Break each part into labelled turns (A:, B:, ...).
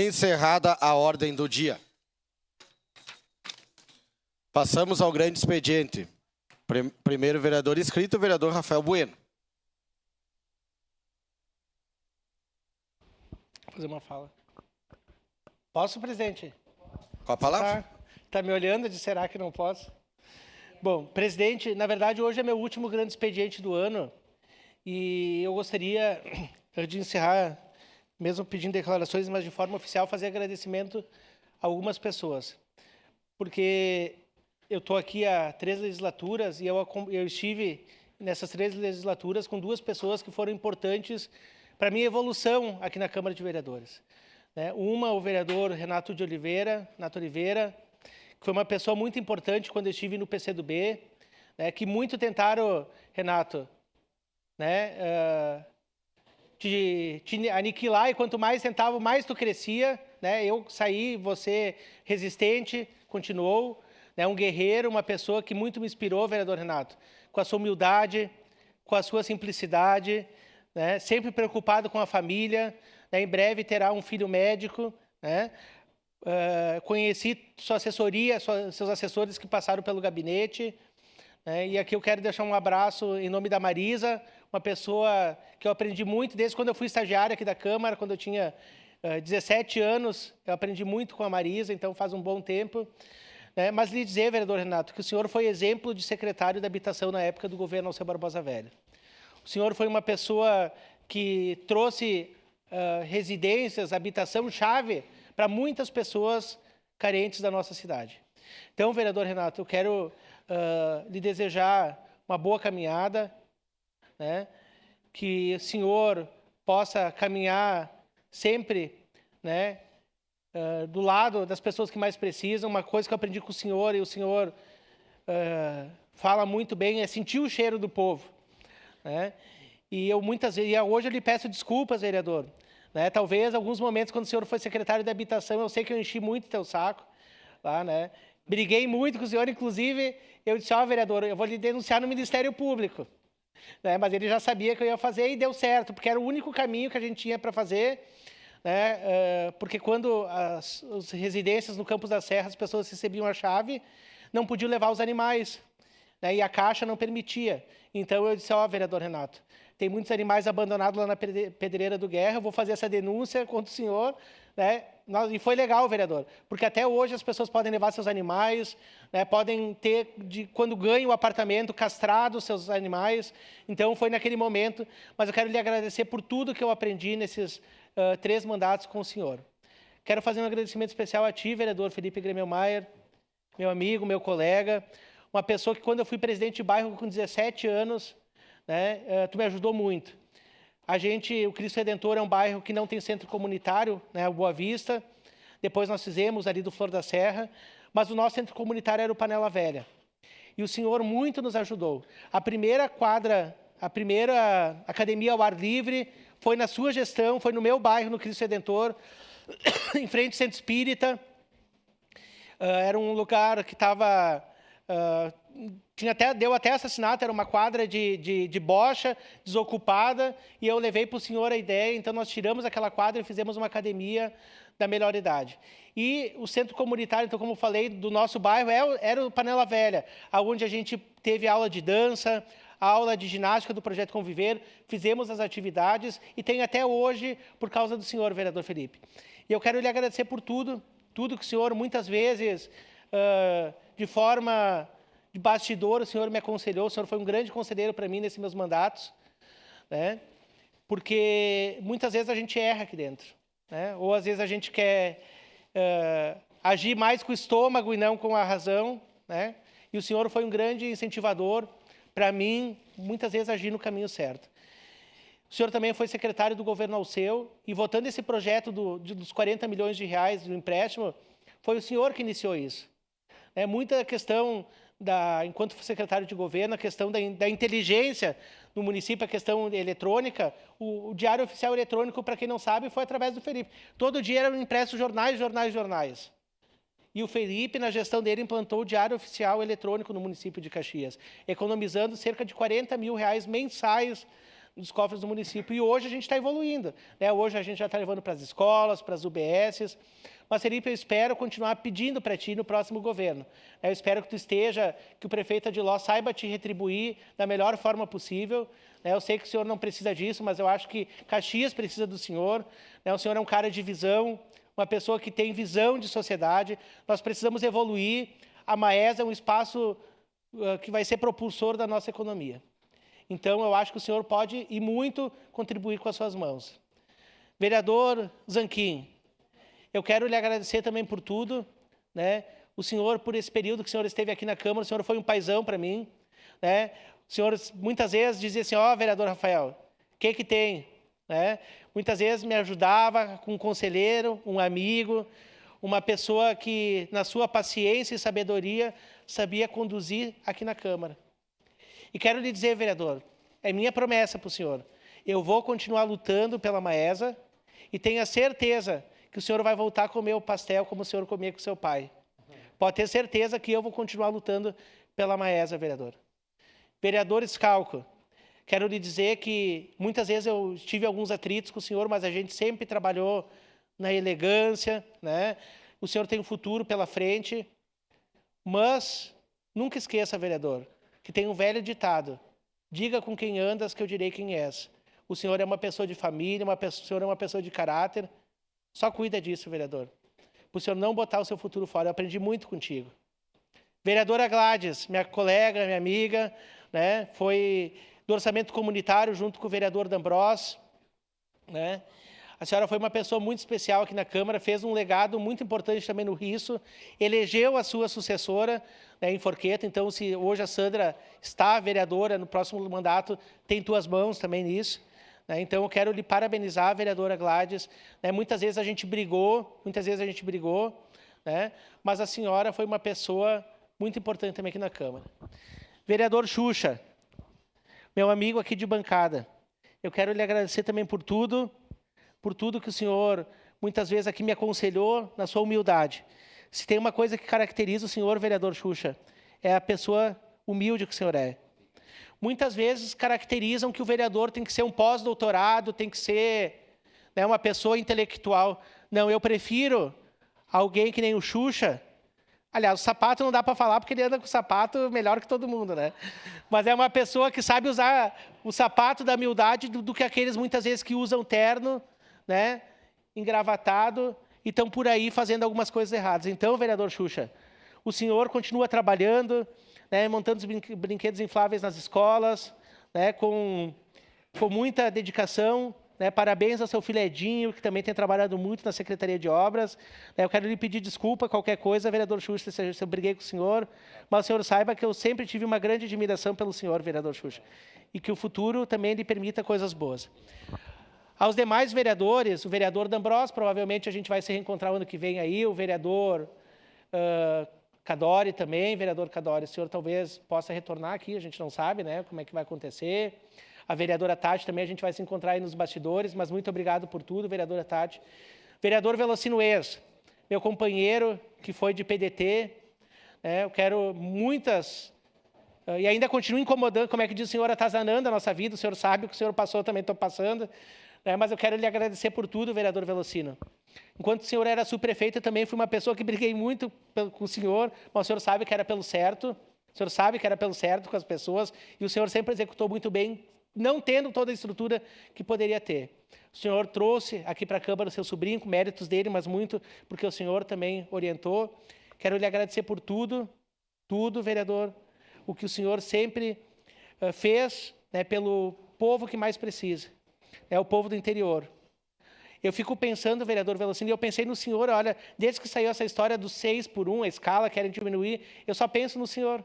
A: Encerrada a ordem do dia. Passamos ao grande expediente. Primeiro vereador inscrito, o vereador Rafael Bueno.
B: Vou fazer uma fala. Posso, presidente?
A: Com a palavra.
B: Tá me olhando de será que não posso? Bom, presidente, na verdade hoje é meu último grande expediente do ano e eu gostaria de encerrar, mesmo pedindo declarações, mas de forma oficial, fazer agradecimento a algumas pessoas. Porque eu estou aqui há 3 legislaturas e eu estive nessas 3 legislaturas com 2 pessoas que foram importantes para a minha evolução aqui na Câmara de Vereadores. Uma, o vereador Renato Oliveira, que foi uma pessoa muito importante quando eu estive no PCdoB, que muito tentaram, Renato, te aniquilar, e quanto mais tentava, mais tu crescia. Eu saí, você resistente, continuou. Um guerreiro, uma pessoa que muito me inspirou, vereador Renato, com a sua humildade, com a sua simplicidade, sempre preocupado com a família. Em breve terá um filho médico. Conheci sua assessoria, seus assessores que passaram pelo gabinete. E aqui eu quero deixar um abraço em nome da Marisa, uma pessoa que eu aprendi muito desde quando eu fui estagiária aqui da Câmara, quando eu tinha 17 anos. Eu aprendi muito com a Marisa, então faz um bom tempo. Mas lhe dizer, vereador Renato, que o senhor foi exemplo de secretário da habitação na época do governo Alceu Barbosa Velho. O senhor foi uma pessoa que trouxe residências, habitação-chave para muitas pessoas carentes da nossa cidade. Então, vereador Renato, eu quero lhe desejar uma boa caminhada, que o senhor possa caminhar sempre, do lado das pessoas que mais precisam. Uma coisa que eu aprendi com o senhor, e o senhor fala muito bem, é sentir o cheiro do povo. E eu muitas vezes, e hoje eu lhe peço desculpas, vereador. Talvez alguns momentos, quando o senhor foi secretário de habitação, eu sei que eu enchi muito teu saco lá, Briguei muito com o senhor, inclusive eu disse, vereador, eu vou lhe denunciar no Ministério Público. Mas ele já sabia que eu ia fazer e deu certo, porque era o único caminho que a gente tinha para fazer. Porque quando as residências no Campos da Serra, as pessoas recebiam a chave, não podiam levar os animais, e a Caixa não permitia. Então eu disse, vereador Renato, tem muitos animais abandonados lá na Pedreira do Guerra, eu vou fazer essa denúncia contra o senhor. E foi legal, vereador, porque até hoje as pessoas podem levar seus animais, podem ter, quando ganham o apartamento, castrado seus animais. Então foi naquele momento, mas eu quero lhe agradecer por tudo que eu aprendi nesses 3 mandatos com o senhor. Quero fazer um agradecimento especial a ti, vereador Felipe Gremmelmaier, meu amigo, meu colega, uma pessoa que, quando eu fui presidente de bairro com 17 anos, tu me ajudou muito. O Cristo Redentor é um bairro que não tem centro comunitário, o Boa Vista. Depois nós fizemos ali do Flor da Serra, mas o nosso centro comunitário era o Panela Velha. E o senhor muito nos ajudou. A primeira academia ao ar livre foi na sua gestão, foi no meu bairro, no Cristo Redentor, em frente ao Centro Espírita. Era um lugar que estava... deu até assassinato, era uma quadra de bocha desocupada, e eu levei para o senhor a ideia. Então nós tiramos aquela quadra e fizemos uma academia da melhor idade. E o centro comunitário, então, como eu falei, do nosso bairro era o Panela Velha, onde a gente teve aula de dança, aula de ginástica do Projeto Conviver, fizemos as atividades e tem até hoje por causa do senhor, vereador Felipe. E eu quero lhe agradecer por tudo que o senhor, muitas vezes, de forma de bastidor, o senhor me aconselhou. O senhor foi um grande conselheiro para mim nesses meus mandatos, porque muitas vezes a gente erra aqui dentro, ou às vezes a gente quer agir mais com o estômago e não com a razão, e o senhor foi um grande incentivador para mim, muitas vezes agir no caminho certo. O senhor também foi secretário do governo Alceu, e votando esse projeto dos 40 milhões de reais do empréstimo, foi o senhor que iniciou isso. Muita questão, enquanto secretário de governo, a questão da inteligência no município, a questão eletrônica. O Diário Oficial Eletrônico, para quem não sabe, foi através do Felipe. Todo dia eram impressos jornais. E o Felipe, na gestão dele, implantou o Diário Oficial Eletrônico no município de Caxias, economizando cerca de 40 mil reais mensais dos cofres do município. E hoje a gente está evoluindo, né? Hoje a gente já está levando para as escolas, para as UBSs. Mas, Felipe, eu espero continuar pedindo para ti no próximo governo. Eu espero que tu esteja, que o prefeito Adiló saiba te retribuir da melhor forma possível. Eu sei que o senhor não precisa disso, mas eu acho que Caxias precisa do senhor. O senhor é um cara de visão, uma pessoa que tem visão de sociedade. Nós precisamos evoluir. A Maesa é um espaço que vai ser propulsor da nossa economia. Então, eu acho que o senhor pode e muito contribuir com as suas mãos. Vereador Zanquim, eu quero lhe agradecer também por tudo, né? O senhor, por esse período que o senhor esteve aqui na Câmara, o senhor foi um paizão para mim, né? O senhor muitas vezes dizia assim, vereador Rafael, o que tem? Né? Muitas vezes me ajudava com um conselheiro, um amigo, uma pessoa que, na sua paciência e sabedoria, sabia conduzir aqui na Câmara. E quero lhe dizer, vereador, é minha promessa para o senhor, eu vou continuar lutando pela Maesa e tenha certeza que o senhor vai voltar a comer o pastel como o senhor comia com seu pai. Pode ter certeza que eu vou continuar lutando pela Maesa, vereador. Vereador Scalco, quero lhe dizer que muitas vezes eu tive alguns atritos com o senhor, mas a gente sempre trabalhou na elegância, né? O senhor tem um futuro pela frente, mas nunca esqueça, vereador, que tem um velho ditado, diga com quem andas que eu direi quem és. O senhor é uma pessoa de família, o senhor é uma pessoa de caráter, só cuida disso, vereador. Para o senhor não botar o seu futuro fora. Eu aprendi muito contigo. Vereadora Gladys, minha colega, minha amiga, né, foi do orçamento comunitário junto com o vereador D'Ambros, né? A senhora foi uma pessoa muito especial aqui na Câmara, fez um legado muito importante também no Risso, elegeu a sua sucessora, né, em Forqueta. Então, se hoje a Sandra está vereadora, no próximo mandato tem tuas mãos também nisso. Então, eu quero lhe parabenizar, vereadora Gladys. Muitas vezes a gente brigou, né? Mas a senhora foi uma pessoa muito importante também aqui na Câmara. Vereador Xuxa, meu amigo aqui de bancada, eu quero lhe agradecer também por tudo que o senhor muitas vezes aqui me aconselhou na sua humildade. Se tem uma coisa que caracteriza o senhor, vereador Xuxa, é a pessoa humilde que o senhor é. Muitas vezes caracterizam que o vereador tem que ser um pós-doutorado, tem que ser, né, uma pessoa intelectual. Não, eu prefiro alguém que nem o Xuxa. Aliás, o sapato não dá para falar porque ele anda com o sapato melhor que todo mundo, né? Mas é uma pessoa que sabe usar o sapato da humildade do que aqueles muitas vezes que usam terno, né, engravatado e estão por aí fazendo algumas coisas erradas. Então, vereador Xuxa, o senhor continua trabalhando, né, montando os brinquedos infláveis nas escolas, né, com muita dedicação, né. Parabéns ao seu filho Edinho, que também tem trabalhado muito na Secretaria de Obras. Eu quero lhe pedir desculpa, qualquer coisa, vereador Xuxa, se eu briguei com o senhor, mas o senhor saiba que eu sempre tive uma grande admiração pelo senhor, vereador Xuxa, e que o futuro também lhe permita coisas boas. Aos demais vereadores, o vereador D'Ambros, provavelmente a gente vai se reencontrar ano que vem aí, o vereador Cadori também, vereador Cadori, o senhor talvez possa retornar aqui, a gente não sabe, né, como é que vai acontecer. A vereadora Tati também, a gente vai se encontrar aí nos bastidores, mas muito obrigado por tudo, vereadora Tati. Vereador Velocino Ex, meu companheiro, que foi de PDT, né, eu quero muitas... E ainda continuo incomodando, como é que diz o senhor, atazanando a nossa vida, o senhor sabe o que o senhor passou, eu também estou passando, né, mas eu quero lhe agradecer por tudo, vereador Velocino. Enquanto o senhor era subprefeito, eu também fui uma pessoa que briguei muito com o senhor, mas o senhor sabe que era pelo certo, com as pessoas, e o senhor sempre executou muito bem, não tendo toda a estrutura que poderia ter. O senhor trouxe aqui para a Câmara o seu sobrinho, com méritos dele, mas muito porque o senhor também orientou. Quero lhe agradecer por tudo, vereador, o que o senhor sempre fez, né, pelo povo que mais precisa, é o povo do interior. Eu fico pensando, vereador Velocino, e eu pensei no senhor, olha, desde que saiu essa história do 6x1, a escala, querem diminuir, eu só penso no senhor.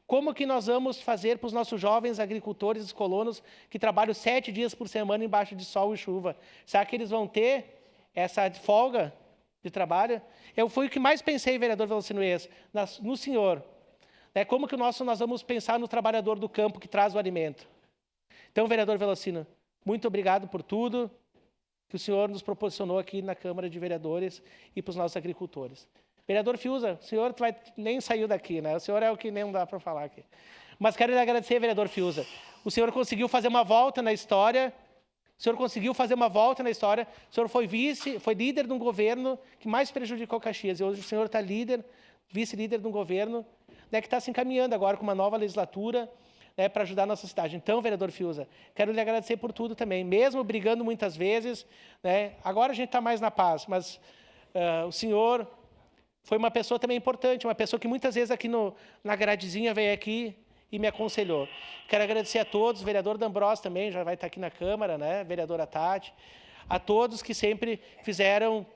B: Como que nós vamos fazer para os nossos jovens agricultores e colonos que trabalham 7 dias por semana embaixo de sol e chuva? Será que eles vão ter essa folga de trabalho? Eu fui o que mais pensei, vereador Velocino, no senhor. Como que nós vamos pensar no trabalhador do campo que traz o alimento? Então, vereador Velocino, muito obrigado por tudo que o senhor nos proporcionou aqui na Câmara de Vereadores e para os nossos agricultores. Vereador Fiuza, o senhor nem saiu daqui, né? O senhor é o que nem dá para falar aqui. Mas quero lhe agradecer, vereador Fiuza. O senhor conseguiu fazer uma volta na história. O senhor foi líder de um governo que mais prejudicou Caxias. E hoje o senhor está vice-líder de um governo, né, que está se encaminhando agora com uma nova legislatura, né, para ajudar a nossa cidade. Então, vereador Fiuza, quero lhe agradecer por tudo também. Mesmo brigando muitas vezes, né, agora a gente está mais na paz, mas o senhor foi uma pessoa também importante, uma pessoa que muitas vezes aqui na gradezinha veio aqui e me aconselhou. Quero agradecer a todos, o vereador D'Ambrosio também já vai estar aqui na Câmara, né, vereadora Tati, a todos que sempre fizeram,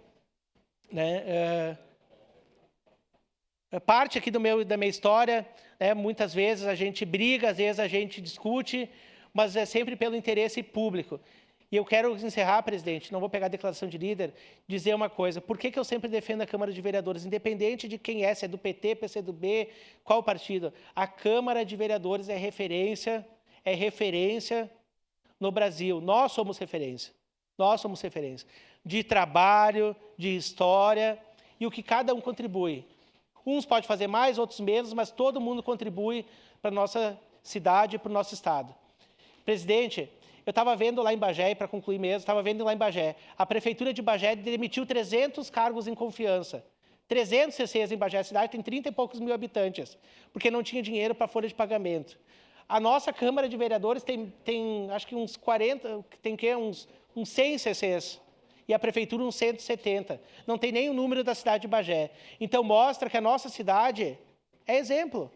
B: né, parte aqui da minha história, né, muitas vezes a gente briga, às vezes a gente discute, mas é sempre pelo interesse público. E eu quero encerrar, presidente, não vou pegar a declaração de líder, dizer uma coisa. Por que eu sempre defendo a Câmara de Vereadores? Independente de quem é, se é do PT, PCdoB, qual partido. A Câmara de Vereadores é referência no Brasil. Nós somos referência. De trabalho, de história e o que cada um contribui. Uns podem fazer mais, outros menos, mas todo mundo contribui para a nossa cidade e para o nosso estado. Presidente, eu estava vendo lá em Bagé, e para concluir mesmo, a Prefeitura de Bagé demitiu 300 cargos em confiança. 300 CCs em Bagé, a cidade tem 30 e poucos mil habitantes, porque não tinha dinheiro para folha de pagamento. A nossa Câmara de Vereadores tem acho que uns 40, uns 100 CCs. E a Prefeitura uns 170. Não tem nem o número da cidade de Bagé. Então, mostra que a nossa cidade é exemplo.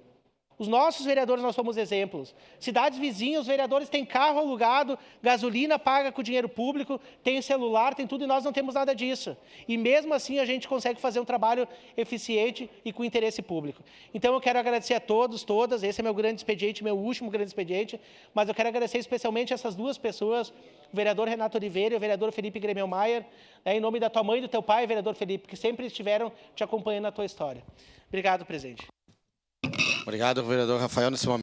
B: Os nossos vereadores, nós somos exemplos. Cidades vizinhas, os vereadores têm carro alugado, gasolina paga com dinheiro público, tem celular, tem tudo, e nós não temos nada disso. E mesmo assim a gente consegue fazer um trabalho eficiente e com interesse público. Então eu quero agradecer a todos, todas, esse é meu grande expediente, meu último grande expediente, mas eu quero agradecer especialmente essas duas pessoas, o vereador Renato Oliveira e o vereador Felipe Gremelmaier, em nome da tua mãe e do teu pai, vereador Felipe, que sempre estiveram te acompanhando na tua história. Obrigado, presidente.
A: Obrigado, vereador Rafael. Nesse momento.